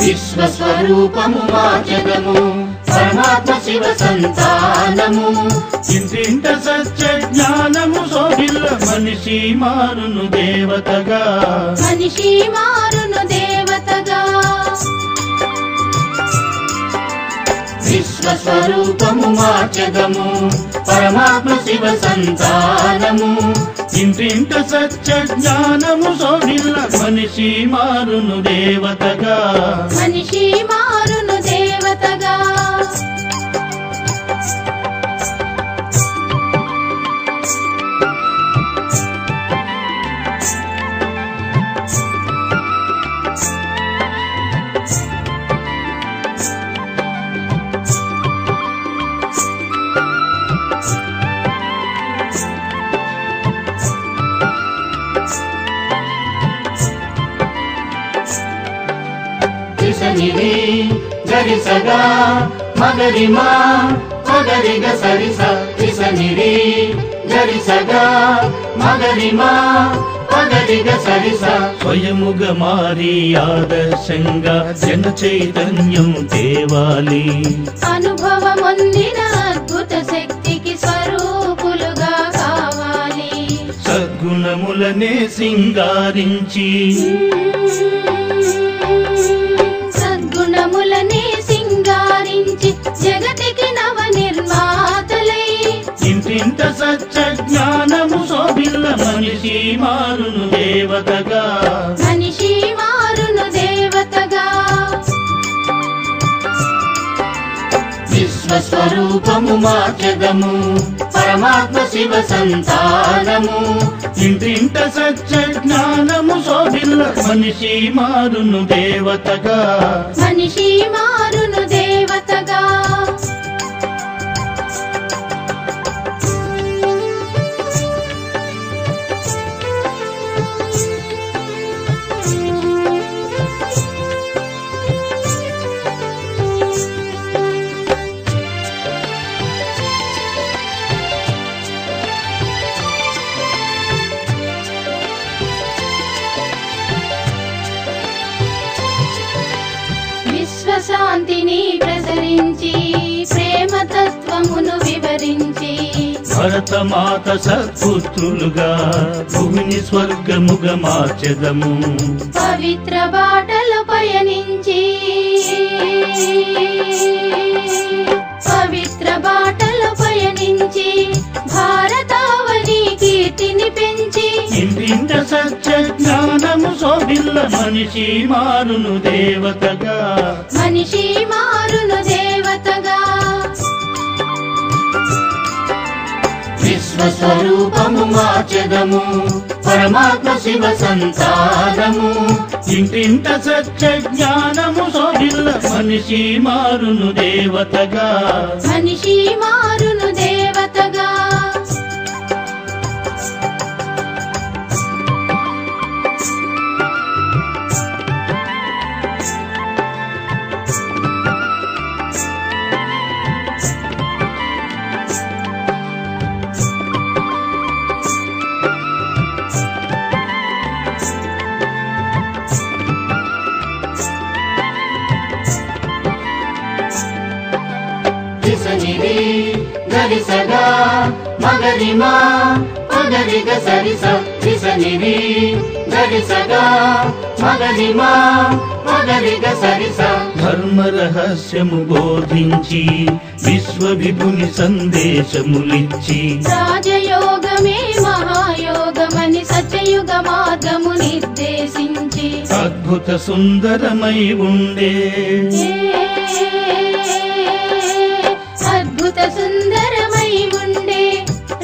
విశ్వస్వరూపము మా జగము పరమాత్మ శివ సంతానము ఇంటింట సత్య జ్ఞానము శోభిల్ల మనిషి మారును దేవతగా మనిషి మారును దేవతగా విశ్వస్వరూపము మా జగము పరమాత్మ శివ సంతానము ఇంటింట సత్య జ్ఞానము శోభిల్ల మనిషి మారును దేవతగా మనిషి మారును దేవతగా రిసనిరి గరిసగా మగరిమా మగరిగ సరిస రిసనిరి గరిసగా మగరిమా మగరిగ సరిస స్వయముగా మారి ఆదర్శంగా జన చైతన్యం తేవాలి అనుభవమొందిన అద్భుత శక్తికి స్వరూపులుగా కావాలి సద్గుణములనే సింగారించి సద్గుణములనే సింగారించి జగతికి నవ నిర్మాతలై ఇంటింట సత్య జ్ఞానము శోభిల్ల మనిషి మారును దేవతగా మనిషి మారును దేవతగా విశ్వస్వరూపము మా జగము పరమాత్మ శివ సంతానము ఇంటింట సత్య జ్ఞానము శోభిల్ల మనిషి మారును దేవతగా మనిషి మారును దేవతగా విశ్వశాంతిని ప్రసరించి ప్రేమ తత్వమును వివరించి భరతమాత సత్పుత్రులుగా భూమిని స్వర్గముగా మార్చెదము పవిత్ర బాటలు పయనించి పవిత్ర బాటలు పయనించి భారతావని కీర్తిని పెంచి ఇంటింట సత్య జ్ఞానము శోభిల్ల మనిషి మారును దేవతగా మనిషి మారును దేవతగా విశ్వస్వరూపము మా జగము పరమాత్మ శివ సంతానము ఇంటింట సత్య జ్ఞానము శోభిల్ల మనిషి మారును దేవతగా మనిషి మారును దేవతగా రిసనిరి గరిసగా మగరిమా పగరిగ సరిస రిసనిరి గరిసగా మగరిమా పగరిగ సరిస. ధర్మ రహస్యము బోధించి విశ్వవిభుని సందేశములిచ్చి రాజయోగమే మహాయోగమని సత్యయుగ మార్గము నిర్దేశించి అద్భుత సుందరమై ఉండే అద్భుత సుందరమై ఉండే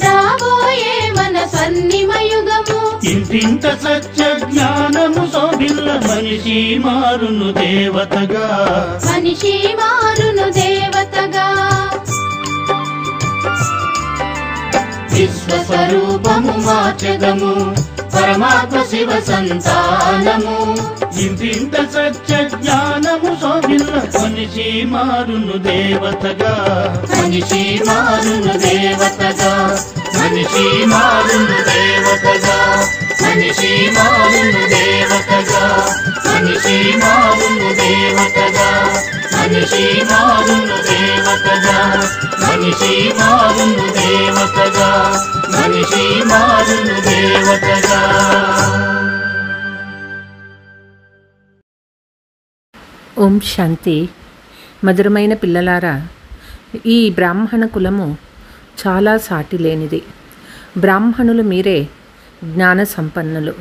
రాబోయే మన స్వర్ణిమయుగము. ఇంటింట సత్య జ్ఞానము శోభిల్ల మనిషి మారును దేవతగా. మనిషి మారును దేవతగా. విశ్వస్వరూపము మార్చెదము పరమాత్మ శివ సంతానము. ఇంటింట సత్య జ్ఞానము శోభిల్ల మనిషి మారును దేవతగా. మనిషి మారును దేవతగా. మనిషి మారును దేవతగా. మనిషి మారును దేవతగా. మనిషి మారును దేవతగా. మనిషి మారును దేవతగా. మనిషి మారును దేవతగా. మనిషి మారును దేవతగా. ఓం శాంతి. మధురమైన పిల్లలారా, ఈ బ్రాహ్మణ కులము చాలా సాటి లేనిది. బ్రాహ్మణులు మీరే జ్ఞాన సంపన్నులు.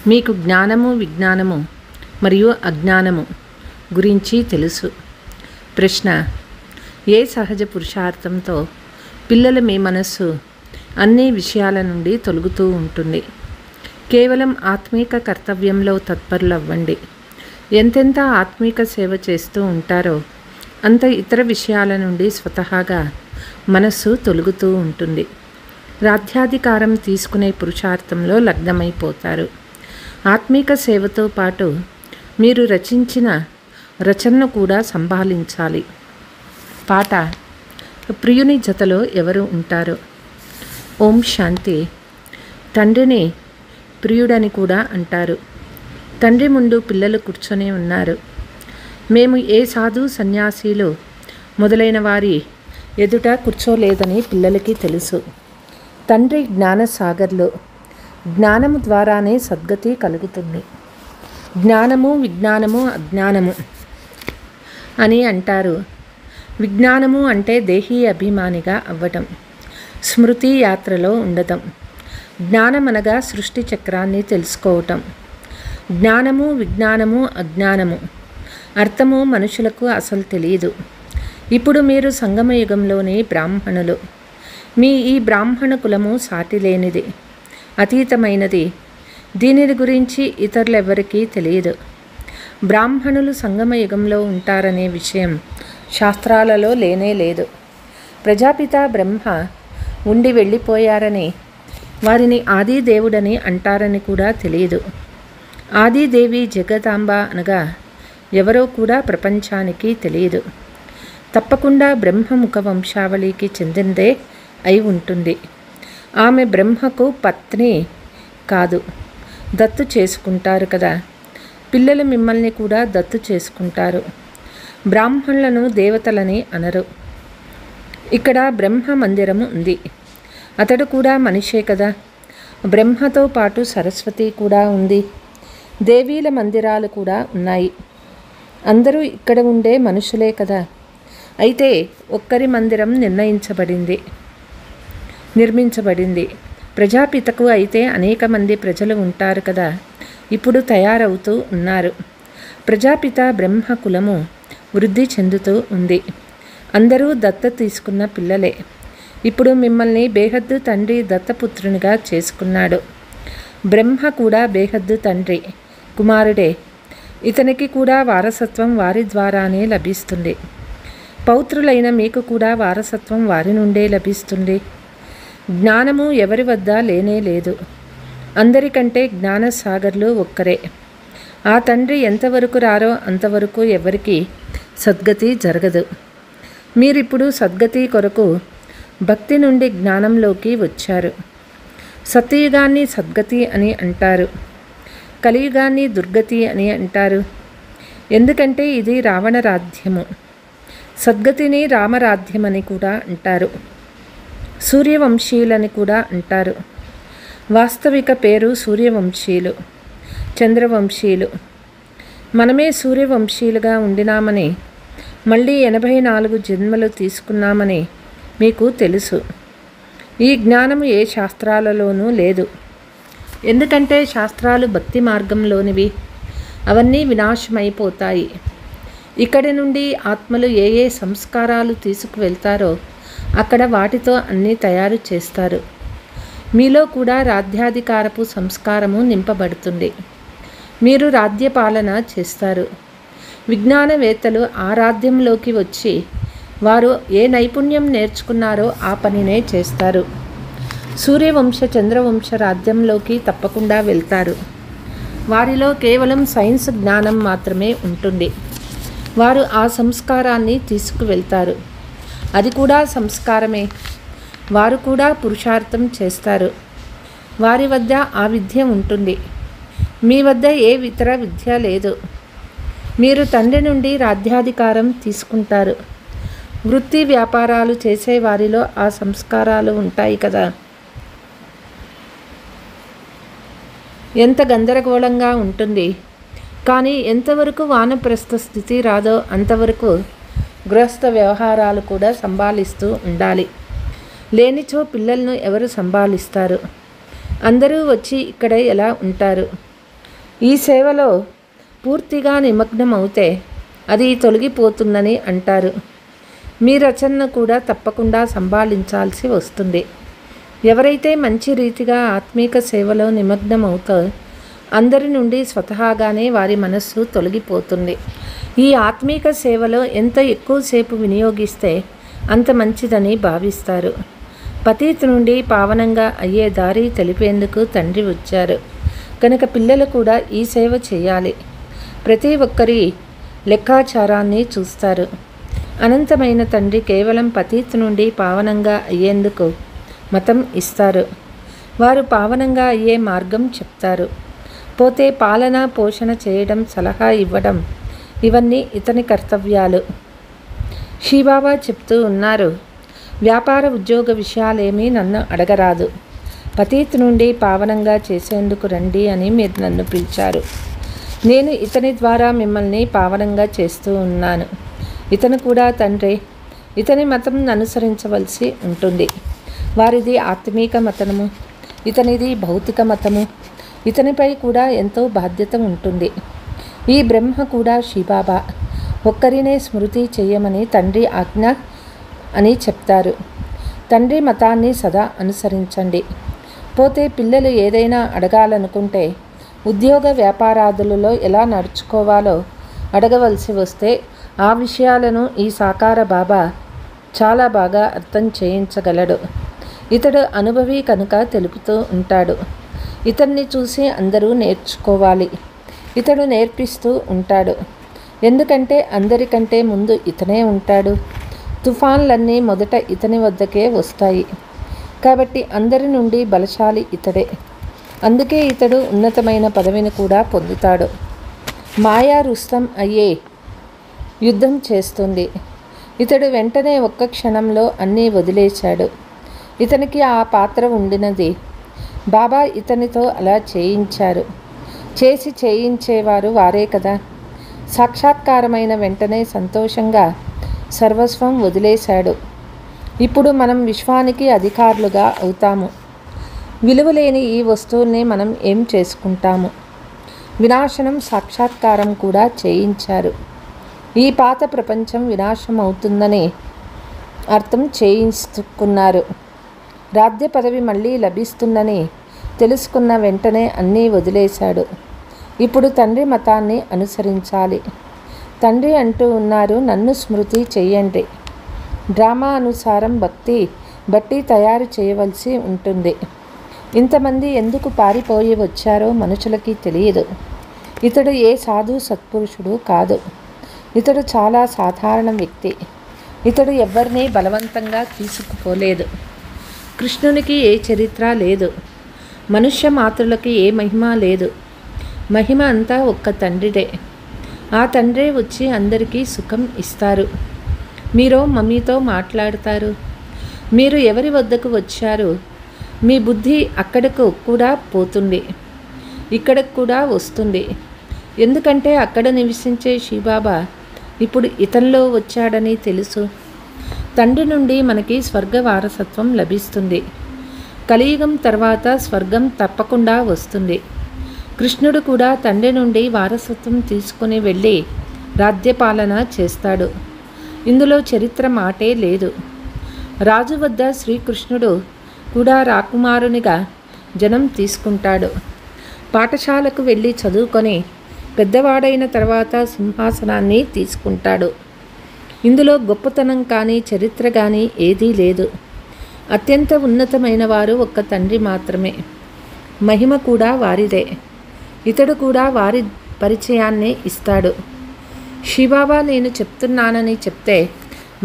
మీకు జ్ఞానము, విజ్ఞానము మరియు అజ్ఞానము గురించి తెలుసు. ప్రశ్న: ఏ సహజ పురుషార్థంతో పిల్లల మీ మనస్సు అన్ని విషయాల నుండి తొలగుతూ ఉంటుంది? కేవలం ఆత్మీక కర్తవ్యంలో తత్పరులవ్వండి. ఎంతెంత ఆత్మీక సేవ చేస్తూ ఉంటారో అంత ఇతర విషయాల నుండి స్వతహాగా మనస్సు తొలగుతూ ఉంటుంది. రాజ్యాధికారం తీసుకునే పురుషార్థంలో లగ్నమైపోతారు. ఆత్మీక సేవతో పాటు మీరు రచించిన రచనను కూడా సంభాళించాలి. పాట: ప్రియుని జతలో ఎవరు ఉంటారు? ఓం శాంతి. తండ్రిని ప్రియుడని కూడా అంటారు. తండ్రి ముందు పిల్లలు కూర్చొని ఉన్నారు. మేము ఏ సాధు సన్యాసీలు మొదలైన వారి ఎదుట కూర్చోలేదని పిల్లలకి తెలుసు. తండ్రి జ్ఞానసాగర్లో జ్ఞానము ద్వారానే సద్గతి కలుగుతుంది. జ్ఞానము, విజ్ఞానము, అజ్ఞానము అని అంటారు. విజ్ఞానము అంటే దేహీ అభిమానిగా అవ్వటం, స్మృతి యాత్రలో ఉండటం. జ్ఞానం అనగా సృష్టి చక్రాన్ని తెలుసుకోవటం. జ్ఞానము, విజ్ఞానము, అజ్ఞానము అర్థము మనుషులకు అసలు తెలియదు. ఇప్పుడు మీరు సంగమయుగంలోని బ్రాహ్మణులు. మీ ఈ బ్రాహ్మణ కులము సాటిలేనిది, అతీతమైనది. దీనిని గురించి ఇతరులెవరికీ తెలియదు. బ్రాహ్మణులు సంగమయుగంలో ఉంటారనే విషయం శాస్త్రాలలో లేనే లేదు. ప్రజాపిత బ్రహ్మ ఉండి వెళ్ళిపోయారని, వారిని ఆదిదేవుడని అంటారని కూడా తెలియదు. ఆదిదేవి జగదాంబ అనగా ఎవరో కూడా ప్రపంచానికి తెలియదు. తప్పకుండా బ్రహ్మముఖ వంశావళికి చెందిందే అయి ఉంటుంది. ఆమె బ్రహ్మకు పత్ని కాదు, దత్తు చేసుకుంటారు కదా. పిల్లలు మిమ్మల్ని కూడా దత్తు చేసుకుంటారు. బ్రాహ్మణులను దేవతలని అనరు. ఇక్కడ బ్రహ్మ మందిరము ఉంది. అతడు కూడా మనిషే కదా. బ్రహ్మతో పాటు సరస్వతి కూడా ఉంది. దేవీల మందిరాలు కూడా ఉన్నాయి. అందరూ ఇక్కడ ఉండే మనుషులే కదా. అయితే ఒక్కరి మందిరం నిర్మించబడింది. ప్రజాపితకు అయితే అనేక మంది ప్రజలు ఉంటారు కదా. ఇప్పుడు తయారవుతూ ఉన్నారు. ప్రజాపిత బ్రహ్మ కులము వృద్ధి చెందుతూ ఉంది. అందరూ దత్త తీసుకున్న పిల్లలే. ఇప్పుడు మిమ్మల్ని బేహద్దు తండ్రి దత్తపుత్రునిగా చేసుకున్నాడు. బ్రహ్మ కూడా బేహద్దు తండ్రి కుమారుడే. ఇతనికి కూడా వారసత్వం వారి ద్వారానే లభిస్తుంది. పౌత్రులైన మీకు కూడా వారసత్వం వారి నుండే లభిస్తుంది. జ్ఞానము ఎవరి వద్ద లేనే లేదు. అందరికంటే జ్ఞానసాగర్లు ఒక్కరే. ఆ తండ్రి ఎంతవరకు రారో అంతవరకు ఎవరికి సద్గతి జరగదు. మీరిప్పుడు సద్గతి కొరకు భక్తి నుండి జ్ఞానంలోకి వచ్చారు. సత్యయుగాన్ని సద్గతి అని అంటారు. కలియుగాన్ని దుర్గతి అని అంటారు. ఎందుకంటే ఇది రావణరాధ్యము. సద్గతిని రామరాధ్యమని కూడా అంటారు. సూర్యవంశీయులని కూడా అంటారు. వాస్తవిక పేరు సూర్యవంశీయులు, చంద్రవంశీయులు. మనమే సూర్యవంశీయులుగా ఉండినామని, మళ్ళీ 84 జన్మలు తీసుకున్నామని మీకు తెలుసు. ఈ జ్ఞానం ఏ శాస్త్రాలలోనూ లేదు. ఎందుకంటే శాస్త్రాలు భక్తి మార్గంలోనివి. అవన్నీ వినాశమైపోతాయి. ఇక్కడి నుండి ఆత్మలు ఏ ఏ సంస్కారాలు తీసుకువెళ్తారో అక్కడ వాటితో అన్నీ తయారు చేస్తారు. మీలో కూడా రాజ్యాధికారపు సంస్కారము నింపబడుతుంది. మీరు రాజ్యపాలన చేస్తారు. విజ్ఞానవేత్తలు ఆ రాజ్యంలోకి వచ్చి వారు ఏ నైపుణ్యం నేర్చుకున్నారో ఆ పనినే చేస్తారు. సూర్యవంశ చంద్రవంశ రాజ్యంలోకి తప్పకుండా వెళ్తారు. వారిలో కేవలం సైన్స్ జ్ఞానం మాత్రమే ఉంటుంది. వారు ఆ సంస్కారాన్ని తీసుకువెళ్తారు. అది కూడా సంస్కారమే. వారు కూడా పురుషార్థం చేస్తారు. వారి వద్ద ఆ విద్య ఉంటుంది. మీ వద్ద ఏ ఇతర విద్య లేదు. మీరు తండ్రి నుండి రాజ్యాధికారం తీసుకుంటారు. వృత్తి వ్యాపారాలు చేసే వారిలో ఆ సంస్కారాలు ఉంటాయి కదా. ఎంత గందరగోళంగా ఉంటుంది. కానీ ఎంతవరకు వానప్రస్థ స్థితి రాదో అంతవరకు గృహస్థ వ్యవహారాలు కూడా సంభాళిస్తూ ఉండాలి. లేనిచో పిల్లలను ఎవరు సంభాళిస్తారు? అందరూ వచ్చి ఇక్కడ ఎలా ఉంటారు? ఈ సేవలో పూర్తిగా నిమగ్నమవుతే అది తొలగిపోతుందని అంటారు. మీ రచనను కూడా తప్పకుండా సంభాళించాల్సి వస్తుంది. ఎవరైతే మంచి రీతిగా ఆత్మీక సేవలో నిమగ్నమవుతారో అందరి నుండి స్వతహాగానే వారి మనస్సు తొలగిపోతుంది. ఈ ఆత్మీక సేవలో ఎంత ఎక్కువసేపు వినియోగిస్తే అంత మంచిదని భావిస్తారు. పతీత్ నుండి పావనంగా అయ్యే దారి తెలిపేందుకు తండ్రి వచ్చారు కనుక పిల్లలు కూడా ఈ సేవ చేయాలి. ప్రతి ఒక్కరి లెక్కాచారాన్ని చూస్తారు. అనంతమైన తండ్రి కేవలం పతీత్ నుండి పావనంగా అయ్యేందుకు మతం ఇస్తారు. వారు పావనంగా అయ్యే మార్గం చెప్తారు. పోతే పాలన పోషణ చేయడం, సలహా ఇవ్వడం ఇవన్నీ ఇతని కర్తవ్యాలు. శ్రీబాబా చెప్తూ ఉన్నారు, వ్యాపార ఉద్యోగ విషయాలేమీ నన్ను అడగరాదు. పతీత్ నుండి పావనంగా చేసేందుకు రండి అని మీరు నన్ను పిలిచారు. నేను ఇతని ద్వారా మిమ్మల్ని పావనంగా చేస్తూ ఉన్నాను. ఇతను కూడా తండ్రి. ఇతని మతం అనుసరించవలసి ఉంటుంది. వారిది ఆత్మీక మతము, ఇతనిది భౌతిక మతము. ఇతనిపై కూడా ఎంతో బాధ్యత ఉంటుంది. ఈ బ్రహ్మ కూడా శ్రీబాబా ఒక్కరినే స్మృతి చేయమని తండ్రి ఆజ్ఞ అని చెప్తారు. తండ్రి మతాన్ని సదా అనుసరించండి. పోతే పిల్లలు ఏదైనా అడగాలనుకుంటే ఉద్యోగ వ్యాపారాదులలో ఎలా నడుచుకోవాలో అడగవలసి వస్తే ఆ విషయాలను ఈ సాకార బాబా చాలా బాగా అర్థం చేయించగలడు. ఇతడు అనుభవి కనుక తెలుపుతూ ఉంటాడు. ఇతన్ని చూసి అందరూ నేర్చుకోవాలి. ఇతడు నేర్పిస్తూ ఉంటాడు. ఎందుకంటే అందరికంటే ముందు ఇతనే ఉంటాడు. తుఫాన్లన్నీ మొదట ఇతని వద్దకే వస్తాయి. కాబట్టి అందరి నుండి బలశాలి ఇతడే. అందుకే ఇతడు ఉన్నతమైన పదవిని కూడా పొందుతాడు. మాయా రుస్తం అయ్యే యుద్ధం చేస్తుంది. ఇతడు వెంటనే ఒక్క క్షణంలో అన్నీ వదిలేశాడు. ఇతనికి ఆ పాత్ర ఉండినది. బాబా ఇతనితో అలా చేయించారు. చేయించేవారు వారే కదా. సాక్షాత్కారమైన వెంటనే సంతోషంగా సర్వస్వం వదిలేశాడు. ఇప్పుడు మనం విశ్వానికి అధికారులుగా అవుతాము. విలువలేని ఈ వస్తువుల్ని మనం ఏం చేసుకుంటాము? వినాశనం సాక్షాత్కారం కూడా చేయించారు. ఈ పాత ప్రపంచం వినాశం అవుతుందని అర్థం చేయించుకున్నారు. రాజ్య పదవి మళ్ళీ లభిస్తుందని తెలుసుకున్న వెంటనే అన్నీ వదిలేశాడు. ఇప్పుడు తండ్రి మతాన్ని అనుసరించాలి. తండ్రి అంటూ ఉన్నారు, నన్ను స్మృతి చెయ్యండి. డ్రామా అనుసారం బట్టి తయారు చేయవలసి ఉంటుంది. ఇంతమంది ఎందుకు పారిపోయి వచ్చారో మనుషులకి తెలియదు. ఇతడు ఏ సాధు సత్పురుషుడు కాదు. ఇతడు చాలా సాధారణ వ్యక్తి. ఇతడు ఎవరినీ బలవంతంగా తీసుకుపోలేదు. కృష్ణునికి ఏ చరిత్ర లేదు. మనుష్య మాతృలకి ఏ మహిమ లేదు. మహిమ అంతా ఒక్క తండ్రిదే. ఆ తండ్రే వచ్చి అందరికీ సుఖం ఇస్తారు. మీరు మమ్మీతో మాట్లాడతారు. మీరు ఎవరి వద్దకు వచ్చారు? మీ బుద్ధి అక్కడకు కూడా పోతుంది, ఇక్కడకు కూడా వస్తుంది. ఎందుకంటే అక్కడ నివసించే శివబాబా ఇప్పుడు ఇతనిలో వచ్చాడని తెలుసు. తండ్రి నుండి మనకి స్వర్గ వారసత్వం లభిస్తుంది. కలియుగం తర్వాత స్వర్గం తప్పకుండా వస్తుంది. కృష్ణుడు కూడా తండ్రి నుండి వారసత్వం తీసుకుని వెళ్ళి రాజ్యపాలన చేస్తాడు. ఇందులో చరిత్ర మాటే లేదు. రాజు వద్ద శ్రీకృష్ణుడు కూడా రాకుమారునిగా జనం తీసుకుంటాడు. పాఠశాలకు వెళ్ళి చదువుకొని పెద్దవాడైన తర్వాత సింహాసనాన్ని తీసుకుంటాడు. ఇందులో గొప్పతనం కానీ చరిత్ర కానీ ఏదీ లేదు. అత్యంత ఉన్నతమైన వారు ఒక్క తండ్రి మాత్రమే. మహిమ కూడా వారిదే. ఇతడు కూడా వారి పరిచయాన్నే ఇస్తాడు. శివబాబా నేను చెప్తున్నానని చెప్తే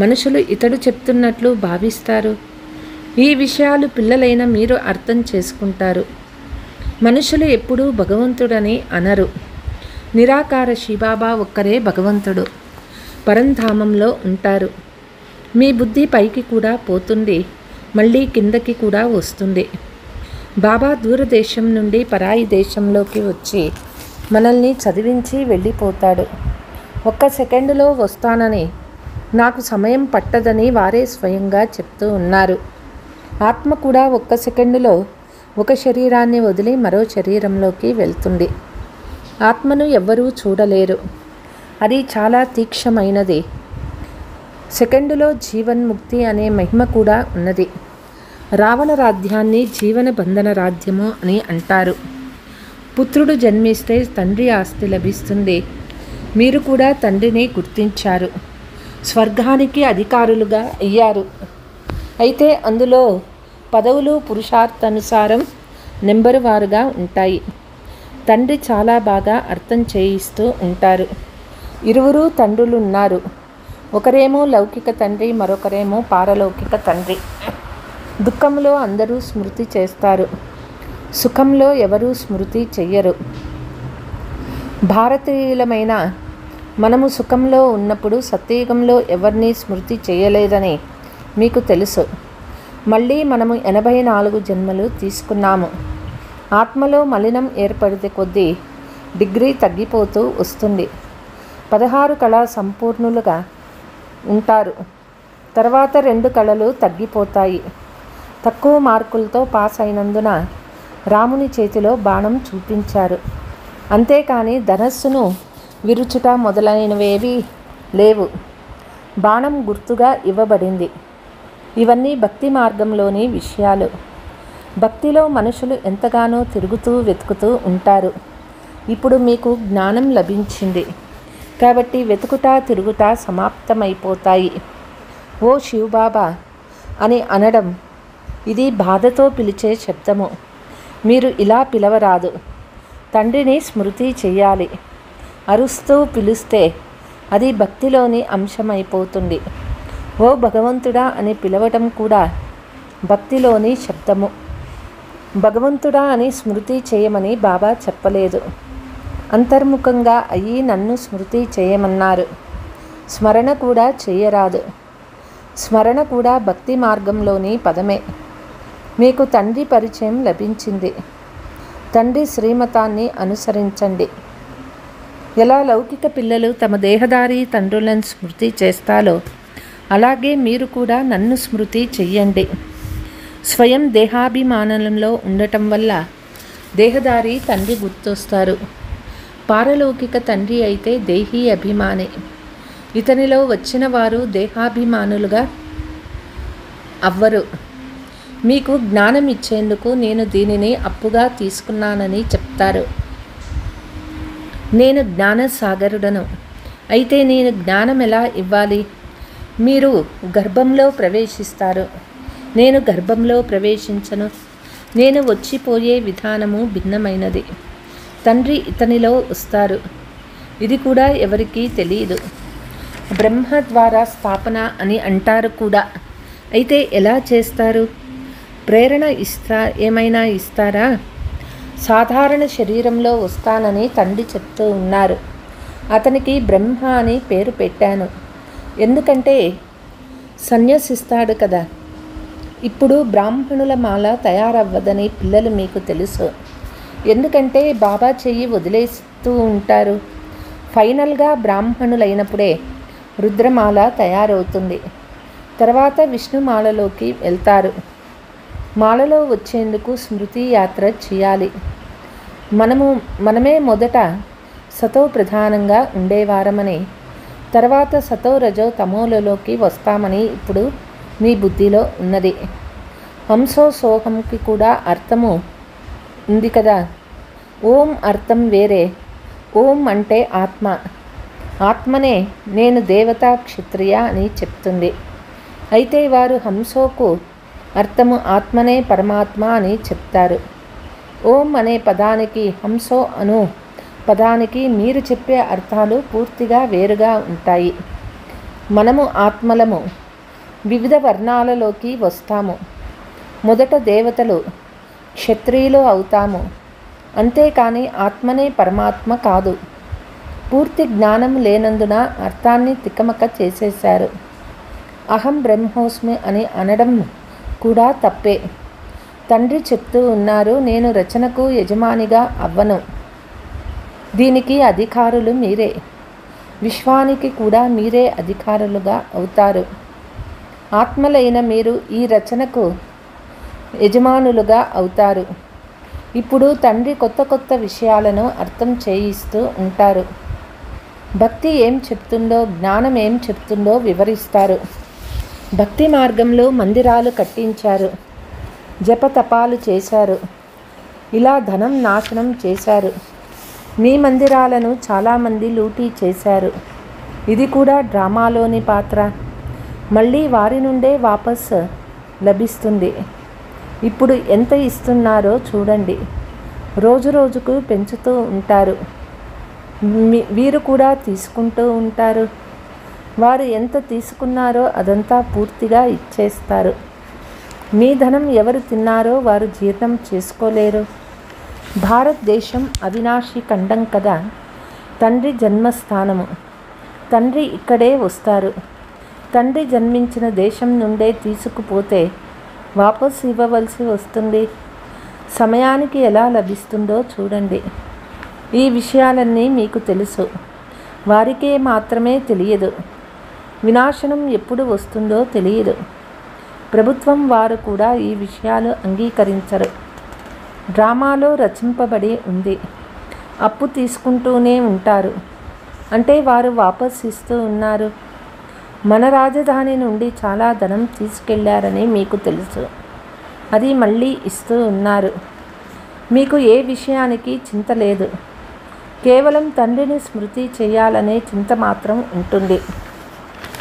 మనుషులు ఇతడు చెప్తున్నట్లు భావిస్తారు. ఈ విషయాలు పిల్లలైన మీరు అర్థం చేసుకుంటారు. మనుషులు ఎప్పుడూ భగవంతుడని అనరు. నిరాకార శివబాబా ఒక్కరే భగవంతుడు. పరంధామంలో ఉంటారు. మీ బుద్ధి పైకి కూడా పోతుంది, మళ్ళీ కిందకి కూడా వస్తుంది. బాబా దూరదేశం నుండి పరాయి దేశంలోకి వచ్చి మనల్ని చదివించి వెళ్ళిపోతాడు. ఒక్క సెకండులో వస్తానని, నాకు సమయం పట్టదని వారే స్వయంగా చెప్తూ ఉన్నారు. ఆత్మ కూడా ఒక్క సెకండులో ఒక శరీరాన్ని వదిలి మరో శరీరంలోకి వెళ్తుంది. ఆత్మను ఎవ్వరూ చూడలేరు. అది చాలా తీక్షణమైనది. సెకండులో జీవన్ముక్తి అనే మహిమ కూడా ఉన్నది. రావణ రాజ్యాన్ని జీవన బంధన రాజ్యము అని అంటారు. పుత్రుడు జన్మిస్తే తండ్రి ఆస్తి లభిస్తుంది. మీరు కూడా తండ్రిని గుర్తించారు. స్వర్గానికి అధికారులుగా అయ్యారు. అయితే అందులో పదవులు పురుషార్థానుసారం నెంబరు వారుగా ఉంటాయి. తండ్రి చాలా బాగా అర్థం చేయిస్తూ ఉంటారు. ఇరువురు తండ్రులున్నారు. ఒకరేమో లౌకిక తండ్రి, మరొకరేమో పారలౌకిక తండ్రి. దుఃఖంలో అందరూ స్మృతి చేస్తారు, సుఖంలో ఎవరూ స్మృతి చెయ్యరు. భారతీయులమైన మనము సుఖంలో ఉన్నప్పుడు సత్యయుగంలో ఎవరిని స్మృతి చేయలేదని మీకు తెలుసు. మళ్ళీ మనము 84 జన్మలు తీసుకున్నాము. ఆత్మలో మలినం ఏర్పడితే కొద్దీ డిగ్రీ తగ్గిపోతూ వస్తుంది. 16 కళా సంపూర్ణులుగా ఉంటారు. తర్వాత 2 కళలు తగ్గిపోతాయి. తక్కువ మార్కులతో పాస్ అయినందున రాముని చేతిలో బాణం చూపించారు. అంతేకాని ధనస్సును విరుచుట మొదలైనవేవి లేవు. బాణం గుర్తుగా ఇవ్వబడింది. ఇవన్నీ భక్తి మార్గంలోని విషయాలు. భక్తిలో మనుషులు ఎంతగానో తిరుగుతూ వెతుకుతూ ఉంటారు. ఇప్పుడు మీకు జ్ఞానం లభించింది కాబట్టి వెతుకుట తిరుగుట సమాప్తమైపోతాయి. ఓ శివబాబా అని అనడం ఇది బాధతో పిలిచే శబ్దము. మీరు ఇలా పిలవరాదు. తండ్రిని స్మృతి చెయ్యాలి. అరుస్తూ పిలిస్తే అది భక్తిలోని అంశమైపోతుంది. ఓ భగవంతుడా అని పిలవటం కూడా భక్తిలోని శబ్దము. భగవంతుడా అని స్మృతి చేయమని బాబా చెప్పలేదు. అంతర్ముఖంగా అయ్యి నన్ను స్మృతి చేయమన్నారు. స్మరణ కూడా చేయరాదు. స్మరణ కూడా భక్తి మార్గంలోని పదమే. మీకు తండ్రి పరిచయం లభించింది. తండ్రి శ్రీమతాన్ని అనుసరించండి. ఎలా లౌకిక పిల్లలు తమ దేహదారి తండ్రులను స్మృతి చేస్తారో అలాగే మీరు కూడా నన్ను స్మృతి చెయ్యండి. స్వయం దేహాభిమానంలో ఉండటం వల్ల దేహదారి తండ్రి గుర్తొస్తారు. పారలౌకిక తండ్రి అయితే దేహీ అభిమాని. ఇతనిలో వచ్చిన వారు దేహాభిమానులుగా అవ్వరు. మీకు జ్ఞానం ఇచ్చేందుకు నేను దీనిని అప్పుగా తీసుకున్నానని చెప్తారు. నేను జ్ఞానసాగరుడను. అయితే నేను జ్ఞానం ఎలా ఇవ్వాలి? మీరు గర్భంలో ప్రవేశిస్తారు. నేను గర్భంలో ప్రవేశించను. నేను వచ్చిపోయే విధానము భిన్నమైనది. తండ్రి ఇతనిలో వస్తారు. ఇది కూడా ఎవరికీ తెలియదు. బ్రహ్మ ద్వారా స్థాపన అని అంటారు కూడా. అయితే ఎలా చేస్తారు? ప్రేరణ ఏమైనా ఇస్తారా? సాధారణ శరీరంలో వస్తానని తండ్రి చెప్తూ ఉన్నారు. అతనికి బ్రహ్మ అని పేరు పెట్టాను. ఎందుకంటే సన్యసిస్తాడు కదా. ఇప్పుడు బ్రాహ్మణుల మాల తయారవ్వదని పిల్లలు మీకు తెలుసు. ఎందుకంటే బాబా చెయ్యి వదిలేస్తూ ఉంటారు. ఫైనల్గా బ్రాహ్మణులైనప్పుడే రుద్రమాల తయారవుతుంది. తర్వాత విష్ణుమాలలోకి వెళ్తారు. మాలలో వచ్చేందుకు స్మృతి యాత్ర చేయాలి. మనమే మొదట సతో ప్రధానంగా ఉండేవారమని, తర్వాత సతో రజో తమోలలోకి వస్తామని ఇప్పుడు మీ బుద్ధిలో ఉన్నది. హంసో సోహంకి కూడా అర్థము ఉంది కదా. ఓం అర్థం వేరే. ఓం అంటే ఆత్మ. ఆత్మనే నేను దేవత క్షత్రియ అని చెప్తుంది. అయితే వారు హంసోకు అర్థము ఆత్మనే పరమాత్మ అని చెప్తారు. ఓం అనే పదానికి హంసో అను పదానికి మీరు చెప్పే అర్థాలు పూర్తిగా వేరుగా ఉంటాయి. మనము ఆత్మలము. వివిధ వర్ణాలలోకి వస్తాము. మొదట దేవతలు, క్షత్రియులు అవుతాము. అంతేకాని ఆత్మనే పరమాత్మ కాదు. పూర్తి జ్ఞానం లేనందున అర్థాన్ని తికమక చేసేశారు. అహం బ్రహ్మోస్మి అని అనడం కూడా తప్పే. తండ్రి చెప్తూ ఉన్నారు, నేను రచనకు యజమానిగా అవ్వను. దీనికి అధికారులు మీరే. విశ్వానికి కూడా మీరే అధికారులుగా అవుతారు. ఆత్మలైన మీరు ఈ రచనకు యజమానులుగా అవుతారు. ఇప్పుడు తండ్రి కొత్త కొత్త విషయాలను అర్థం చేయిస్తూ ఉంటారు. భక్తి ఏం చెప్తుందో, జ్ఞానం ఏం చెప్తుందో వివరిస్తారు. భక్తి మార్గంలో మందిరాలు కట్టించారు, జపతపాలు చేశారు, ఇలా ధనం నాశనం చేశారు. మీ మందిరాలను చాలామంది లూటీ చేశారు. ఇది కూడా డ్రామాలోని పాత్ర. మళ్ళీ వారి నుండే వాపస్ లభిస్తుంది. ఇప్పుడు ఎంత ఇస్తున్నారో చూడండి. రోజు రోజుకు పెంచుతూ ఉంటారు. వీరు కూడా తీసుకుంటూ ఉంటారు. వారు ఎంత తీసుకున్నారో అదంతా పూర్తిగా ఇచ్చేస్తారు. మీ ధనం ఎవరు తిన్నారో వారు జీర్ణం చేసుకోలేరు. భారతదేశం అవినాశి ఖండం కదా. తండ్రి జన్మస్థానము. తండ్రి ఇక్కడే వస్తారు. తండ్రి జన్మించిన దేశం నుండే తీసుకుపోతే వాపసు ఇవ్వవలసి వస్తుంది. సమయానికి ఎలా లభిస్తుందో చూడండి. ఈ విషయాలన్నీ మీకు తెలుసు. వారికే మాత్రమే తెలియదు. వినాశనం ఎప్పుడు వస్తుందో తెలియదు. ప్రభుత్వం వారు కూడా ఈ విషయాలు అంగీకరించరు. డ్రామాలో రచింపబడి ఉంది. అప్పు తీసుకుంటూనే ఉంటారు. అంటే వారు వాపస్ ఇస్తూ ఉన్నారు. మన రాజధాని నుండి చాలా ధనం తీసుకెళ్లారని మీకు తెలుసు. అది మళ్ళీ ఇస్తూ ఉన్నారు. మీకు ఏ విషయానికి చింత లేదు. కేవలం తండ్రిని స్మృతి చేయాలనే చింత మాత్రం ఉంటుంది.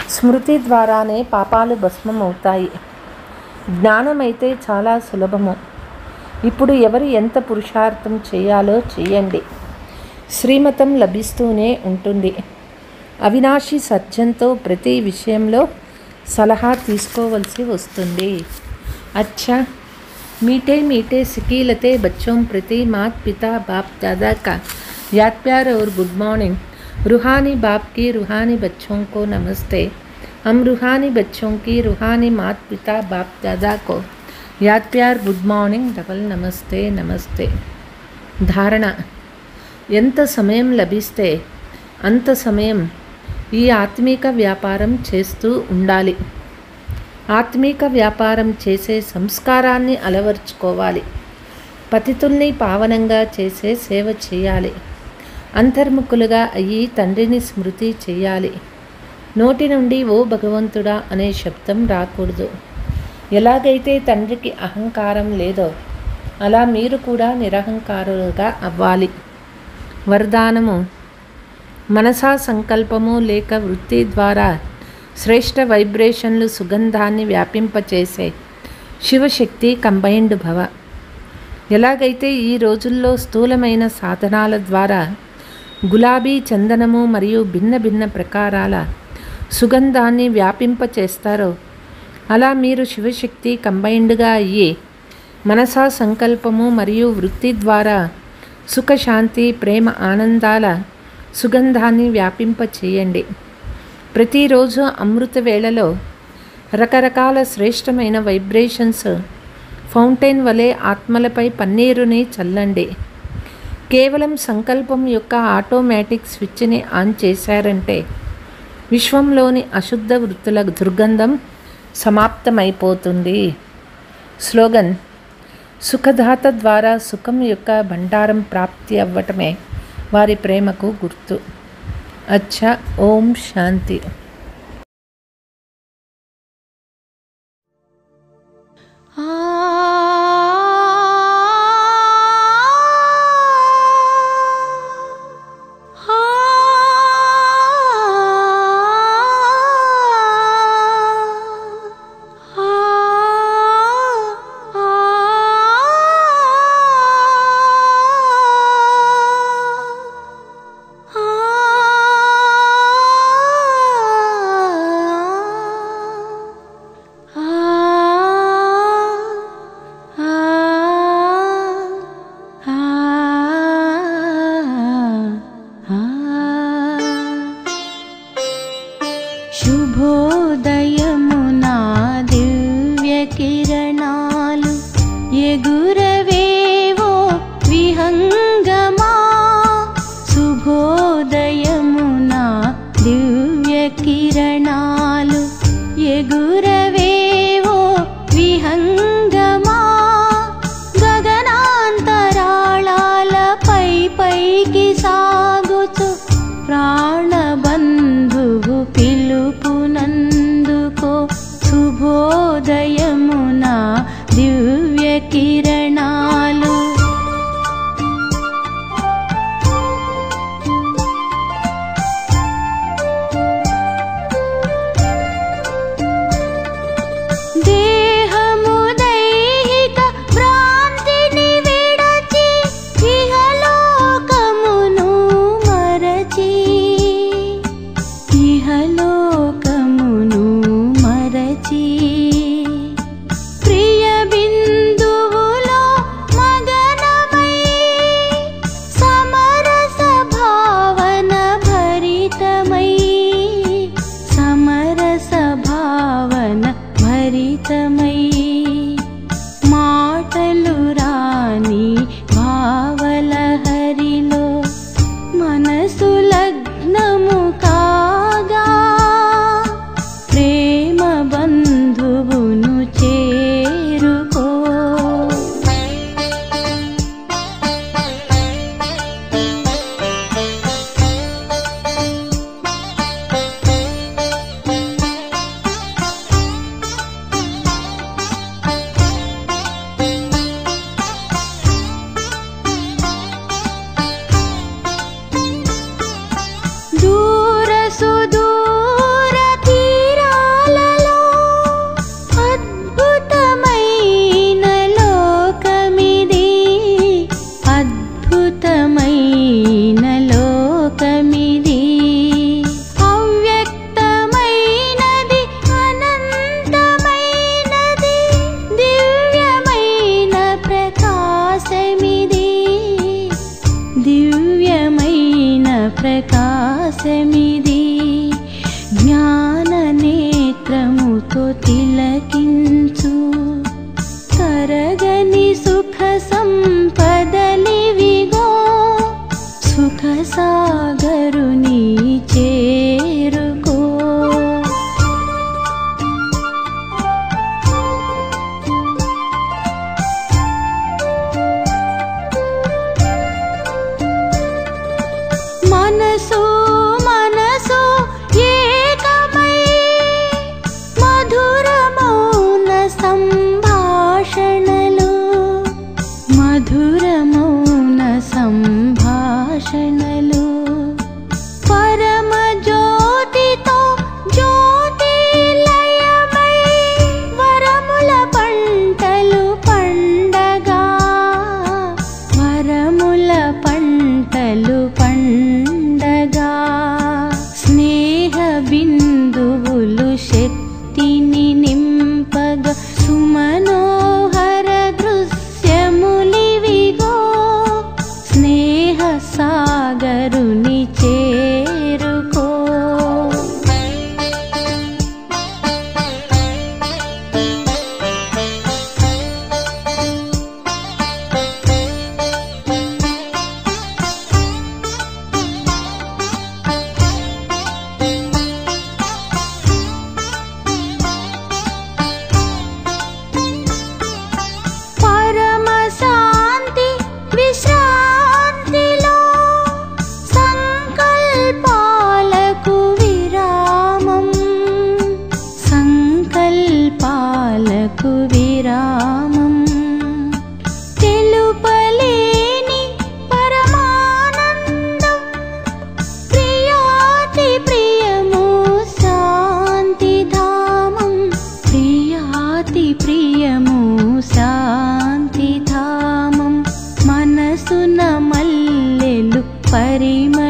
స్మృతి ద్వారానే పాపాలు భస్మమవుతాయి. జ్ఞానమైతే చాలా సులభము. ఇప్పుడు ఎవరు ఎంత పురుషార్థం చేయాలో చేయండి. శ్రీమతం లభిస్తూనే ఉంటుంది. అవినాశి సత్యంతో ప్రతి విషయంలో సలహా తీసుకోవలసి వస్తుంది. अच्छा मीठे मीठे सिकीलते बच्चों प्रति मात पिता बाप दादा का याद प्यार और गुड मॉर्निंग. रूहानी बाप की रूहानी बच्चों को नमस्ते. हम रूहानी बच्चों की रूहानी मात पिता बाप दादा को याद प्यार गुड मॉर्निंग डबल नमस्ते नमस्ते. ధారణ. ఎంత సమయం లభిస్తే అంత సమయం ఈ ఆత్మీక వ్యాపారం చేస్తూ ఉండాలి. ఆత్మీక వ్యాపారం చేసే సంస్కారాన్ని అలవర్చుకోవాలి. పతితుల్ని పావనంగా చేసే సేవ చేయాలి. అంతర్ముఖులుగా అయ్యి తండ్రిని స్మృతి చేయాలి. నోటి నుండి ఓ భగవంతుడా అనే శబ్దం రాకూడదు. ఎలాగైతే తండ్రికి అహంకారం లేదో అలా మీరు కూడా నిరహంకారులుగా అవ్వాలి. వరదానము. మనసా సంకల్పము లేక వృత్తి ద్వారా శ్రేష్ఠ వైబ్రేషన్లు సుగంధాన్ని వ్యాపింపచేసే శివశక్తి కంబైన్డ్ భవ. ఎలాగైతే ఈ రోజుల్లో స్థూలమైన సాధనాల ద్వారా గులాబీ, చందనము మరియు భిన్న భిన్న ప్రకారాల సుగంధాన్ని వ్యాపింపచేస్తారో అలా మీరు శివశక్తి కంబైన్డ్గా అయ్యి మనసా సంకల్పము మరియు వృత్తి ద్వారా సుఖశాంతి, ప్రేమ, ఆనందాల సుగంధాన్ని వ్యాపింపచేయండి. ప్రతిరోజు అమృత వేళలో రకరకాల శ్రేష్టమైన వైబ్రేషన్స్ ఫౌంటైన్ వలె ఆత్మలపై పన్నీరుని చల్లండి. కేవలం సంకల్పం యొక్క ఆటోమేటిక్ స్విచ్ని ఆన్ చేశారంటే విశ్వంలోని అశుద్ధ వృత్తుల దుర్గంధం సమాప్తమైపోతుంది. స్లోగన్: సుఖదాత ద్వారా సుఖం యొక్క భండారం ప్రాప్తి అవ్వటమే వారి ప్రేమకు గుర్తు. అచ్చా. ఓం శాంతి. శుభోదయమునా దివ్య కిరణాలు ఎగురవేవో విహంగమా. శుభోదయమునా దివ్య కిరణాలు ఎగురవేవో విహంగమా. గగనాంతరాళాలపై పైకి సాగుచు ప్రాణబంధువు పిలుపునందుకో. శుభోదయమునా దివ్య కిరణాలు. దేహము దైహిక భ్రాంతిని విడచి ఇహలోకమును మరచి ఇహలోకమును మరచి ప్రియ బిందువులో మగనమై సమరస భావన భరితమై సమరస భావన భరితమై మాటలు రాని భావలహరిలో మనసు లగ్నము కాగా ప్రేమ బంధువును చేరుకో. దూర సుదూర తీరాలలో అద్భుతమైన లోకమిది. అద్భుతమైన లోకమిది. అవ్యక్తమైనది అనంతమైనది. దివ్యమైన ప్రకాశమిది. దివ్యమైన ప్రకాశమిది. జ్ఞాన నేత్రముతో తిలకించు తరగని సుఖ సంపదలివిగో. సుఖ సాగరుని చేరుకో. మనసు మనసు ఏకమై మధురమౌన సంభాషణలు మధురమౌన సంభాషణలు. పరమ జ్యోతితో జ్యోతిలయమై వరముల పంటలు పండగా వరముల పంటలు పండగా. స్నేహ బిందువులు శక్తిని నింపగా సుమనోహర దృశ్యములివిగో. స్నేహ సాగరుని చేరుకో. పరిమళించును